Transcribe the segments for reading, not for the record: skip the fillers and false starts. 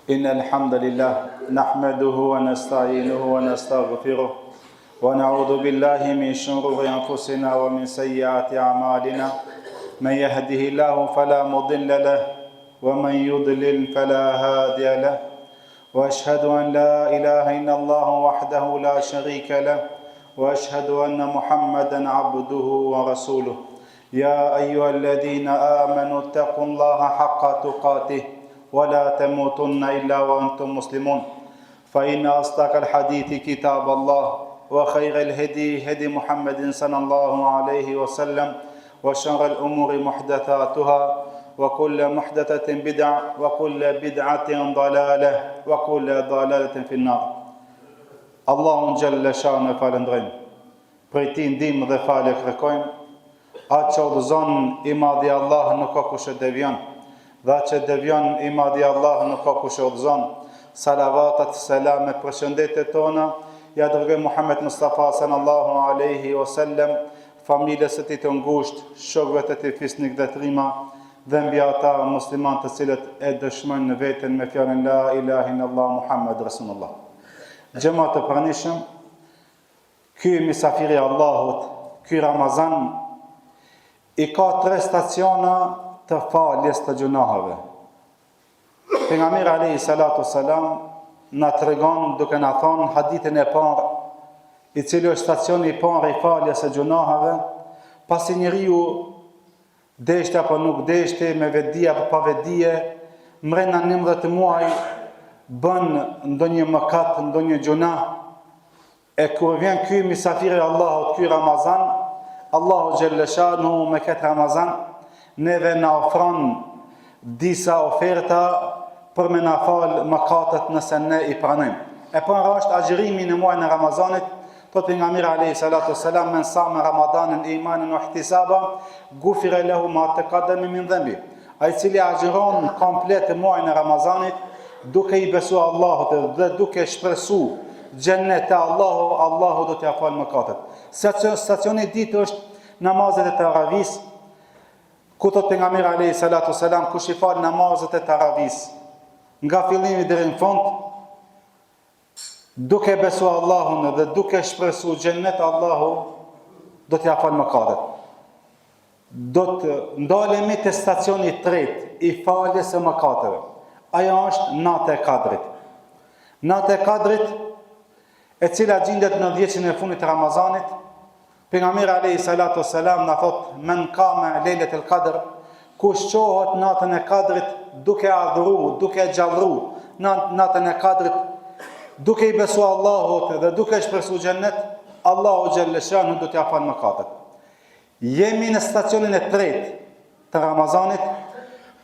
إن الحمد لله نحمده ونستعينه ونستغفره ونعوذ بالله من شرور أنفسنا ومن سيئات أعمالنا من يهده الله فلا مضل له ومن يضلل فلا هادي له وأشهد أن لا إله إلا الله وحده لا شريك له وأشهد أن محمدا عبده ورسوله يا أيها الذين آمنوا اتقوا الله حق تقاته ولا تموتن إلا وأنتم مسلمون فإن أصدق الحديث كتاب الله وخير الهدي هدي محمد صلى الله عليه وسلم وشر الأمور محدثاتها وكل محدثة بدعة وكل بدعة ضلالة وكل ضلالة في النار. Allahun xhalla shanu e falënderojmë. Prej tij ndihmë dhe falë kërkojmë. Atë që udhëzon i madhi Allah nuk ka kush e devion. Dhe atë që devion i madhi Allah nuk ka kush e udhëzon. Salavatat, selamet, përshëndetjet tona ja dërgoj Muhammed Mustafa sallallahu alaihi wasallam, familjes së tij të ngushtë, shokëve të tij fisnik dhe trima, dhe mbi ata muslimanë të cilët e dëshmojnë në veten me fjalën la ilaha illallah Muhammed Rasulullah. Gjema të pranishëm, ky misafiri Allahut, ky Ramazan, i ka 3 staciona të faljes të gjunaheve. Pejgamberi alayhi salatu salam na tregon duke na thonë hadithin e parë, i cili është stacioni i parë i faljes së gjunaheve, pasi njeriu deshte apo nuk deshte, me vetdije apo pa vetdije, mrena 19 muaj bën ndonjë mëkat, ndonjë gjunah, e kur vjen ky misafiri Allahut, ky Ramazan, Allahu xhalla shanuhu me këtë Ramazan neve na ofron disa oferta për me na fal mëkatet nëse ne i pranojmë. E para është agjërimi në muajin e Ramazanit. Thot pejgamberi alayhi salatu wasalam, men sama Ramadanin imanan wa ihtisaba ghufira lahu ma taqaddama min dhanbi. Ai cili agjëron komplet muajin e Ramazanit duke i besuar Allahut dhe duke shpresu xhennet e Allahu do t'ia falë mëkatet. Stacioni i dytë është namazet e taravis, ku thot pejgamberi alayhi salatu wasalam, kush i fal namazet e taravis nga fillimi deri në fund, duke besuar Allahun dhe duke shpresu xhennet Allahu do t'ia falë mëkatet. Do të ndalemi te stacioni i tretë i faljes së mëkateve. Ajo është nata e Kadrit. Nata e Kadrit, e cila gjendet në 10-in e fundit të Ramazanit, pejgamberi alayhi salatu wasalam na thot, men qama lejletul qadr, kush qohet natën e Kadrit duke adhuru, duke gjallëru natën e Kadrit, duke i besuar Allahut dhe duke shpresu xhennet, Allahu xhalla shanu do t'ia falë mëkatet. Jemi në stacionin e tretë të Ramazanit,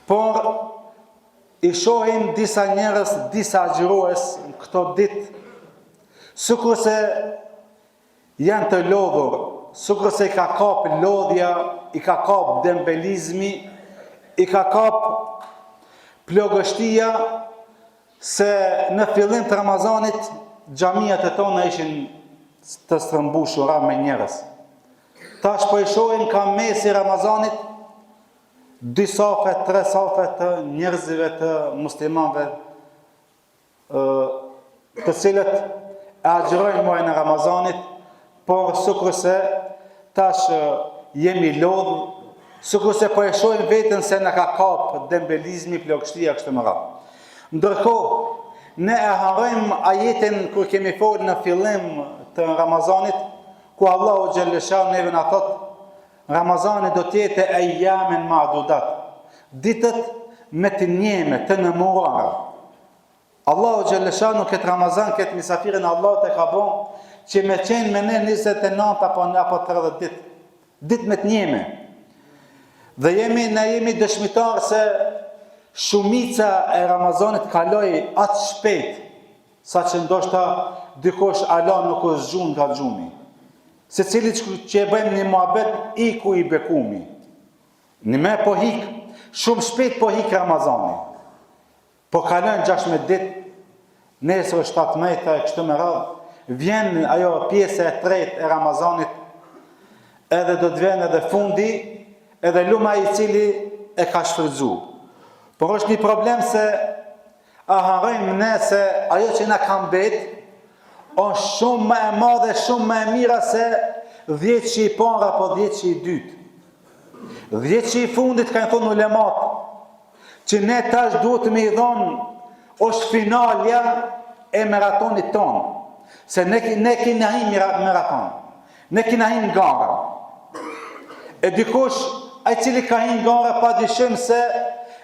por i shohim disa njerëz, disa agjërues në këto ditë, sikurse janë të lodhur, sikurse i ka kap lodhja, i ka kap dembelizmi, i ka kap plogështia, se në fillim të Ramazanit xhamiat e tona ishin të strëmbushura me njerëz. Tash po i shohim ka mesi Ramazanit 2 safe, 3 safe të njerëzve të muslimanëve, të cilët e agjërojnë muajin e Ramazanit, por sikurse tash jemi lodh, sikurse po e shohim veten se na ka kap dembelizmi, plagështia kështu më radhë. Ndërkohë, ne e harrojmë ajetin kur kemi folë në fillim të Ramazanit, ku Allahu xhalla shanu neve na thot, Ramazani do t'jetë ayyamen ma'dudat, ditët me të njeme, të numëruara. Allahu xhalla shanu këtë Ramazan, këtë misafirin Allahu të ka bon, që me qenë me ne 29 apo 30 ditë, ditë me të njeme. Dhe ne jemi dëshmitar se shumica e Ramazanit kaloi atë shpejt, sa që ndoshta dikush ala nuk është zgjun nga xhumi. Se cili që e bëjmë një muhabet, iku i bekumi. Në me po hik, shumë shpejt po hik Ramazani. Po kalojnë 16 ditë, nesër 17 e kështu me radhë, vjen ajo pjesë e tretë e Ramazanit, edhe do të vjen edhe fundi, edhe luma i cili e ka shfrytzuar. Por është një problem se a harrojmë ne se ajo që na ka mbet është shumë më e madhe, shumë më e mira se 10 që i para apo 10 që i dytë. 10 që i fundit kanë thonë ulemat, që ne tash duhet me i dhonë, është finalja e maratonit tonë. Se ne kina hi maraton, ne kina hi në gara. E dikush, ai cili ka hi në gara, pa dyshim se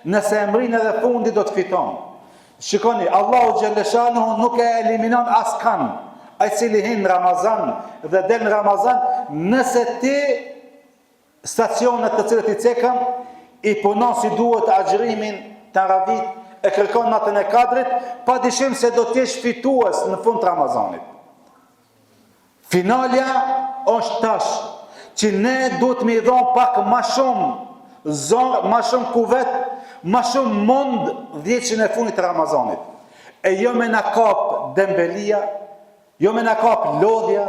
nëse emrin edhe fundi do të fiton. Shikoni, Allahu Gjellëshanuhu nuk e eliminon askan, ai cili hi në Ramazan dhe del në Ramazan, nëse ti stacionet të cilët i cekëm, i punon si duhet agjërimin të ravit, e kërkon natën e kadrit, pa dyshim se do t'jesh fitues në fund të Ramazanit. Finalja është tash, që ne duhet me i dhonë pak ma shumë zorë, ma shumë kuvet, ma shumë mund 10 e fundit të Ramazanit. E jo me na kap dembelia, jo me na kap lodhja,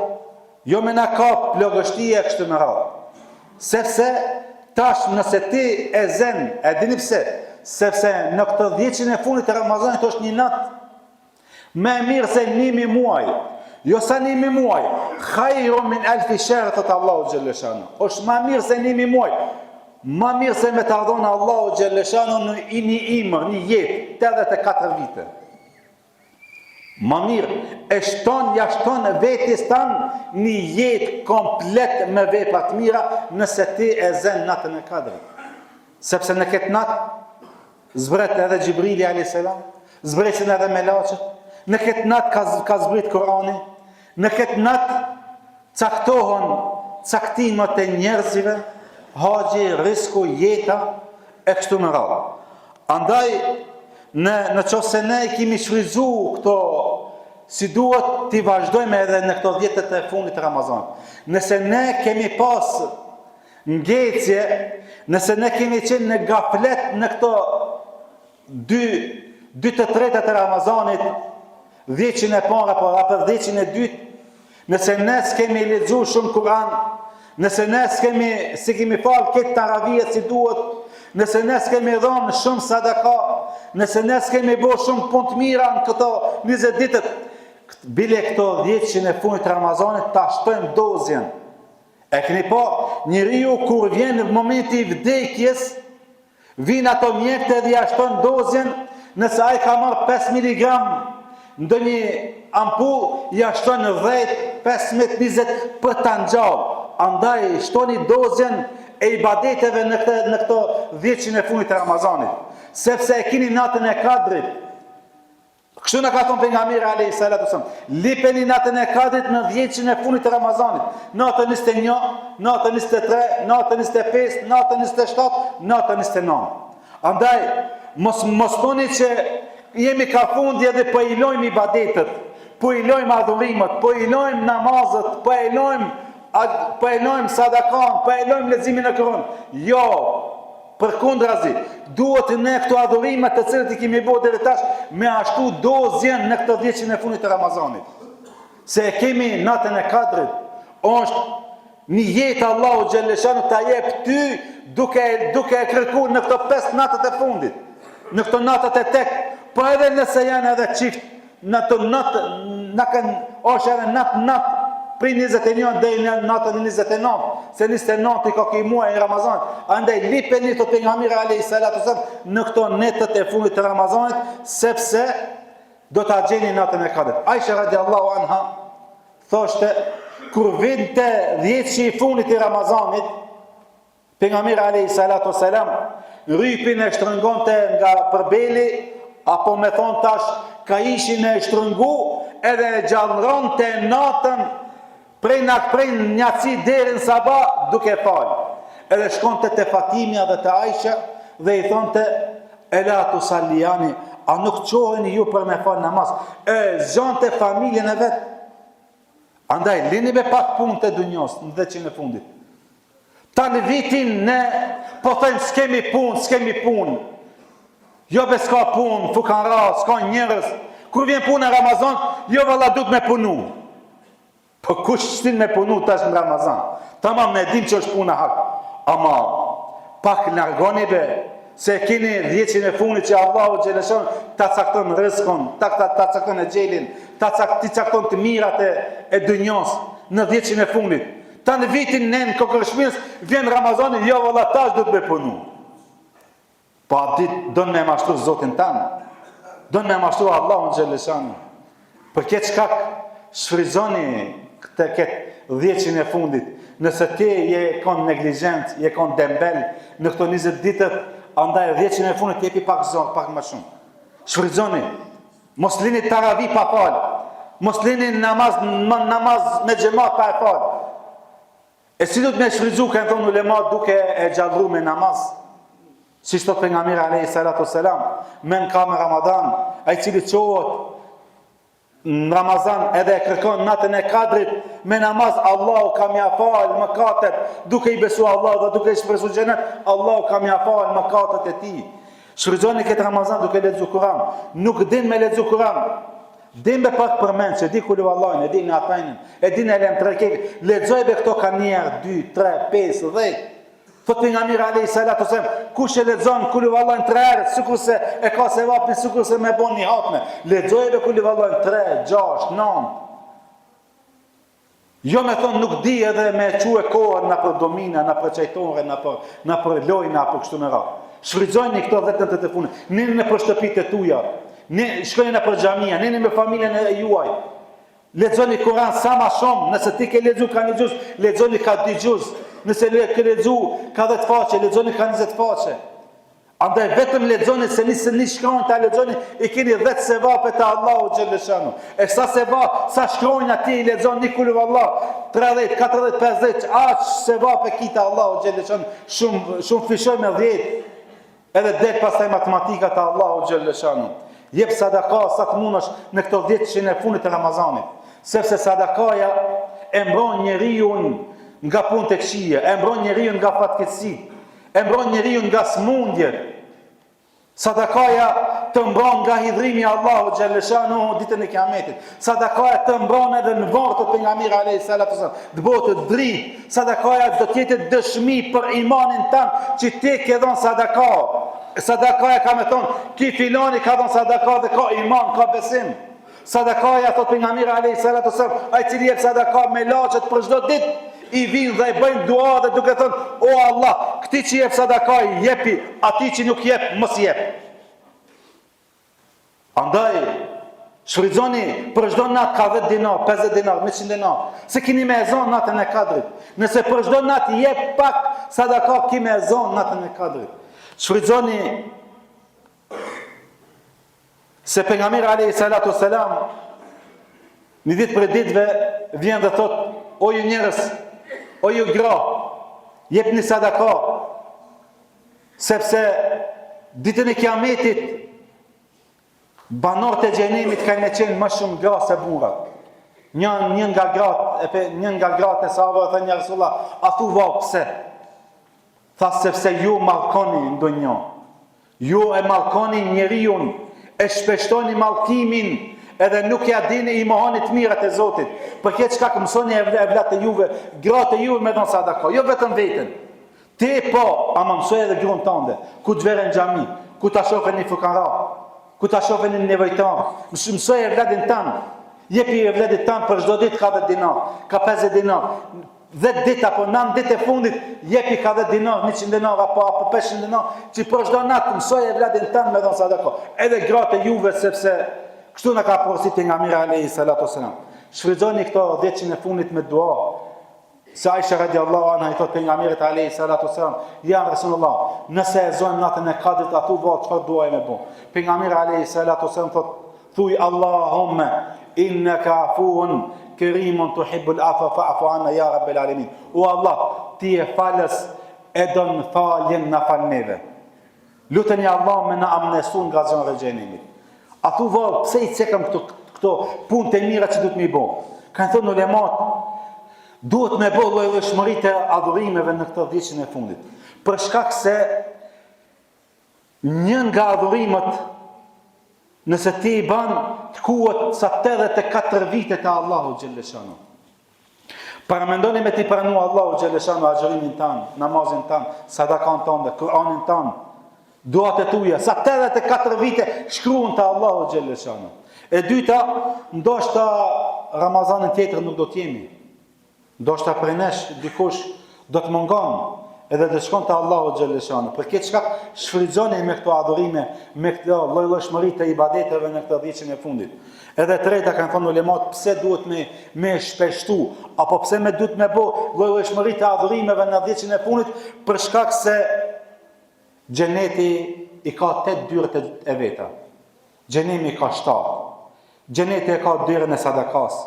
jo me na kap plogështia e kështu me radhë. Sepse tash nëse ti e zen, e dini pse, sepse në këtë 10 e fundit të Ramazanit është një natë me mirë se 1.000 muaj, jo sa 1.000 muaj, khajru min alfi shahr, thot Allahu Gjellëshanu, është ma mirë se 1.000 muaj, ma mirë se me të adhonë Allahu Gjellëshanu në një imër, një jetë, 84 vite. Ma mirë, e shton, ja shton vetis tanë një jetë komplet me veprat mira nëse ti e zen natën e kadrit. Sepse në këtë natë zbret edhe Gjibrili a.s. Zbretin edhe melaqët, në këtë natë ka zbrit Kurani, në këtë natë caktohen caktimet e njerëzive, haqi, risku, jeta, e kështu me radhë. Andaj, në qoftë se ne kemi shfryzu këto, si duhet t'i vazhdojmë edhe në këto 10 e fundit të Ramazanit. Nëse ne kemi pas ngecje, nëse ne kemi qenë në gaflet në këto 2/3 të Ramazanit, 10 e para apo 10 e dytë, nëse ne s'kemi lexuar shumë Kur'an, nëse ne si kemi falë këtë taravijet si duhet, nëse ne s'kemi dhënë shumë sadaka, nëse ne s'kemi bërë shumë punë të mira në këto 20 ditët, bile këto 10 e fundit të Ramazanit ta shtojmë dozjen. E keni pa, njeriu kur vjen në momenti i vdekjes, vinë ato mjekët dhe ja shtojnë dozjen, nëse ai ka marrë 5 mg ndonjë ampull, ja shtojnë 10, 15, 20 për ta ngjallë. Andaj shtoni dozjen e ibadeteve në këto 10 e fundit të Ramazanit, sepse e keni natën e kadrit. Kështu në ka thonë pejgamberi alayhi salatu wasallam, lipeni natën e kadrit në 10 e fundit të Ramazanit, natën 21, natën 23, natën 25, natën 27, natën 29. Andaj, mos thoni që jemi ka fundi edhe po i lojmë ibadetet, po i lojmë adhurimet, po i lojmë namazet, po i lojmë sadakan, po i lojmë leximin e Kur'anit. Jo, përkundrazi, duhet ne këto adhurimet të cilët i kemi bërë deri tash me ashtu dozjen në këto 10 e fundit të Ramazanit. Se e kemi natën e kadrit, është një jetë Allahu Gjellëshanu ta jep ty duke e kërkuar në këto 5 natët e fundit, në këto natët e tek, po edhe nëse janë edhe çift, në të natë, është edhe natë, prej 21 deri në natën e 29, se 29 ka ky muaj i Ramazanit. Andaj lipeni të pejgamberi alayhi salatu wasallam në këto netët e fundit të Ramazanit, sepse do ta gjeni natën e kadrit. Aisha radiallahu anha thoshte, kur vinte 10 i fundit i Ramazanit, pejgamberi alayhi salatu wasalam rrypin e shtrëngonte nga përbeli, apo me thon tash ka ishin e shtrëngu, edhe e gjallëronte natën prej njatësi deri në sabah duke falë. Edhe shkonte te Fatimia dhe te Aisha dhe i thonte, ela tusalliani, a nuk qoheni ju për me falë namaz? Zgjante familjen e vet. Andaj, lini me pak punë të dunjos në 10 e fundit. Ta në vitin ne po thëjmë s'kemi punë. Jo be s'ka punë, fukanra, s'ka njerëz. Kur vjen punë në Ramazan, jo valla duhet me punu. Po kush shtin me punu tash në Ramazan? Tamam, ne dim që është puna hak. Ama, pak largoni be, se keni 10 e funit që Allahu xhaleshon ta cakton rrezikun, ta cakton e xhelin, ta cakton të mirat e dunjos në 10 e funit. Ta në vitin në kokërshpinës vjen Ramazani, jo valla tash do të me punu. Po atë do në me mashtu Zotin tanë, do në me mashtu Allahun xhaleshon. Për këtë shkak shfryzoni këtë 10 e fundit. Nëse ti je kon neglizhent, je kon dembel në këto 20 ditët, andaj 10 e fundit jepi pak zor, pak më shumë. Shfryzoni. Mos lini taravi pa fal. Mos lini namaz me xhamat pa fal. E si do të me shfryzu, kanë thonë ulemat, duke e gjallru me namaz. Si shtot pejgamberi alayhi salatu wassalam, men ka me Ramadan, ai cili çohet në Ramazan edhe e kërkon natën e Kadrit me namaz, Allahu ka mja fal mëkatet, duke i besu Allah dhe duke i shpresu xhenet, Allahu ka mja fal mëkatet e tij. Shfryzoni këtë Ramazan duke lexuar Kur'an. Nuk din me lexuar Kur'an. Din me pak përmend se di kulu vallahin, e di në atajnin, e di në elem trekek, lexoj be këto ka njerë 2, 3, 5, 10. Thot pejgamberi alayhi salatu wasallam, kush e lexon kulu vallahin 3 herë, sikurse e ka sevap, sikurse me bën një hatme. Lexoj be kulu vallahin 3, 6, 9. Jo me thonë nuk di edhe me quë kohën në për domina, në për qajtore, në për lojna, për kështu me ra. Shfryzojni këto 10 të funit, nini në për shtëpit e tuja, shkojni në për xhamia, nini me familjen e juaj. Lexoni Kur'an sa ma shumë, nëse ti ke lexu ka 1 xuz, lexoni ka 2 xuz. Nëse ke lexu ka 10 faqe, lexoni ka 20 faqe. Andaj vetëm lexoni se nisë një shkronjë ta lexoni, i keni 10 sevape të Allahu xhaleshanu. E sa sevap, sa shkronjë ati i lexon një kulu vallah, 30, 40, 50, aq sevape kita Allahu xhaleshanu, shumë fishoj me 10. Edhe del pastaj matematika të Allahu xhaleshanu. Jep sadaka sa të munësh në këto 10 që në funit të Ramazanit, sepse sadakaja e mbron njeriu nga punë të këqija, e mbron njeriu nga fatkeqësi, e mbron njeriu nga smundjet. Sadakaja të mbron nga hidhrimi i Allahu xhaleshanu ditën e Kiametit. Sadakaja të mbron edhe në vartë të pejgamberit alayhi salatu wasallam, të bëhet të dritë. Sadakaja do të jetë dëshmi për imanin tan që ti ke dhënë sadaka. Sadakaja ka me thonë, ki filani ka dhënë sadaka dhe ka iman, ka besim. Sadakaja, thot pejgamberi alayhi salatu wasallam, ai cili jep sadaka me laçet për çdo ditë, i vinë dhe i bëjnë dua dhe duke thënë, o Allah, këti që jep sadaka i jepi, ati që nuk jep, mos jep. Andaj, shfryzoni për çdo natë ka 10 dinar, 50 dinar, 100 dinar, se kini me ezon natën e Kadrit. Nëse për çdo natë jep pak sadaka, ki me ezon natën e Kadrit. Shfryzoni se pejgamberi alayhi salatu wasalam një ditë për ditëve vjen dhe thot, o ju njerëz, o ju gra, jepni sadaka, sepse ditën e Kiametit banorët e xhenemit kanë qenë më shumë gra se burrat. Një nga gratë e sahabëve thënë ja Rasulullah, a thuva pse? Tha sepse ju mallkoni ndonjë. Ju e mallkoni njeriu, e shpeshtoni mallkimin, edhe nuk ja dini i mohoni të mirat e Zotit. Për këtë çka mësoni e vlat e juve, gratë e juve me dhënë sadaka, jo vetëm veten. Ti po, ama mësoj edhe gruan tënde, ku të veren në xhami, ku ta shohën një fukara, ku ta shohën një nevojtar. Mësoj e vladin tan. Jepi e vladit tan për çdo ditë ka 10 dinar, ka 50 dinar. 10 ditë apo 9 ditë e fundit jepi ka 10 dinar, 100 dinar apo 500 dinar, që për çdo natë mësoj e vladin tan me dhënë sadaka. Edhe gratë e juve sepse kështu na ka porositë pejgamberi alayhi salatu wasalam. Shfryzoni këto 10 e fundit me dua. Se Aisha radiallahu anha i thot pejgamberit alayhi salatu wasalam, ja Rasulullah, nëse e zon natën e Kadrit atu vao çfarë duaj me bë. Pejgamberi alayhi salatu wasalam thot, thuj Allahumma innaka afuun kerimun tuhibbul afwa fa'fu anna ya rabbal alamin. O Allah, ti e falës e don faljen na falneve. Luteni Allah me na amnesun nga zona e xhenemit. A thu vallë, pse i cekëm këto punë të mira që duhet me i bo? Kanë thënë ulemat, duhet me bo llojshmëritë e adhurimeve në këto 10 e fundit. Për shkak se një nga adhurimet, nëse ti i ban, të kuat sa 84 vite të Allahu xhaleshanu. Paramendoni me ti pranu Allahu xhaleshanu agjërimin tanë, namazin tanë, sadakan tanë, Kur'anin tanë. duat e tuja, sa 84 vite shkruan te Allahu xhelle shanu. E dyta, ndoshta Ramazanin tjetër nuk do t'jemi. Ndoshta prej nesh dikush do të mungon edhe të shkon te Allahu xhelle shanu. Për këtë çka shfrytëzoni me këto adhurime, me këto lloj-llojshmëri të ibadeteve në këtë dhjetën e fundit. Edhe treta kanë thënë ulemat, pse duhet me shpeshtu, apo pse duhet me bë lloj-llojshmëri të adhurimeve në dhjetën e fundit, për shkak se xheneti i ka 8 dyert e veta. Xhenemi ka 7. Xheneti e ka derën e sadakas,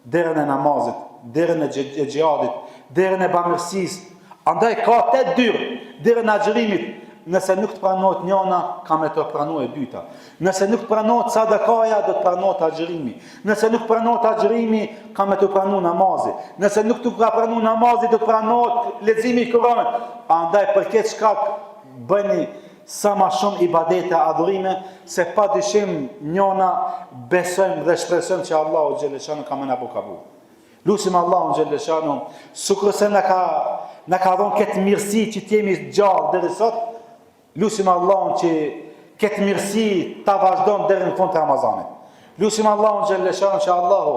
derën e namazit, derën e xhihadit, derën e bamirësisë. Andaj ka 8 dyert, derën e agjërimit. Nëse nuk të pranohet njëna, ka me të pranohet e dyta. Nëse nuk të pranohet sadakaja, do të pranohet agjërimi. Nëse nuk pranohet agjërimi, ka me të pranu namazi. Nëse nuk të pranu namazi, do të pranohet leximi i Kuranit. Andaj për këtë shkak bëni sa ma shumë ibadete, adhurime, se pa dyshim njëna besojmë dhe shpresojmë që Allahu xhelle shanu ka më na kabul. Lusim Allahun xhelle shanu, sukurse na ka dhënë këtë mirësi që të jemi gjallë deri sot. Lusim Allahun që këtë mirësi ta vazhdon deri në fund të Ramazanit. Lusim Allahun xhelle shanu që Allahu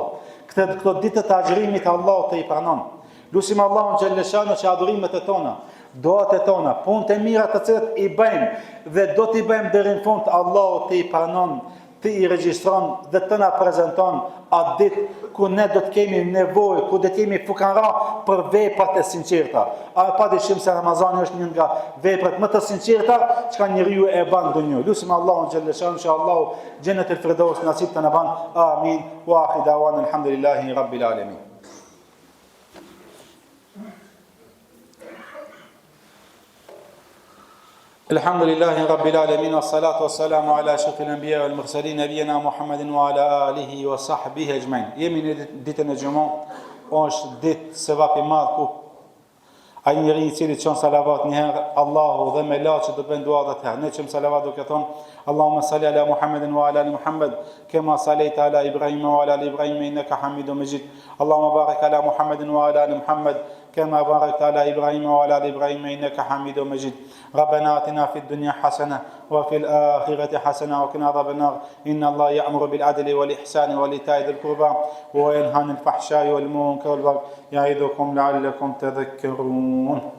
këto ditë të agjërimit Allahu të i pranon. Lusim Allahun xhelle shanu që adhurimet e tona, doat e tona, punët e mira të cilat i bëjmë dhe do t'i bëjmë deri në fund, Allahu të i pranon, të i regjistron dhe të na prezanton atë ditë ku ne do të kemi nevojë, ku do të jemi fukanra për veprat e sinqerta. A pa dyshim se Ramazani është një nga veprat më të sinqerta që njeriu e bën në dunjë. Lutim Allahun xhelle shanu që Allahu xhenet el-firdaus nasib të na ban. Amin. Wa akhir dawana alhamdulillahi rabbil alamin. الحمد لله رب العالمين والصلاة والسلام على أشرف الأنبياء والمرسلين نبينا محمد وعلى آله وصحبه أجمعين. Jemi në ditën e xumës, është ditë sevap i madh ku ai njeri I cili çon salavat një herë Allahu dhe me laçi do bën dua atë herë. Ne çon salavat duke thonë Allahumma salli ala Muhammedin wa ala ali Muhammad kama sallaita ala Ibrahim wa ala ali Ibrahim innaka Hamidum Majid. Allahumma barik ala Muhammedin wa ala ali Muhammad كما باركت على إبراهيم وعلى آل إبراهيم إنك حميد مجيد. ربنا آتنا في الدنيا حسنة وفي الآخرة حسنة وقنا عذاب النار. إن الله يأمر بالعدل والإحسان وإيتاء ذي القربى وينهى عن الفحشاء والمنكر والبغي يعظكم لعلكم تذكرون.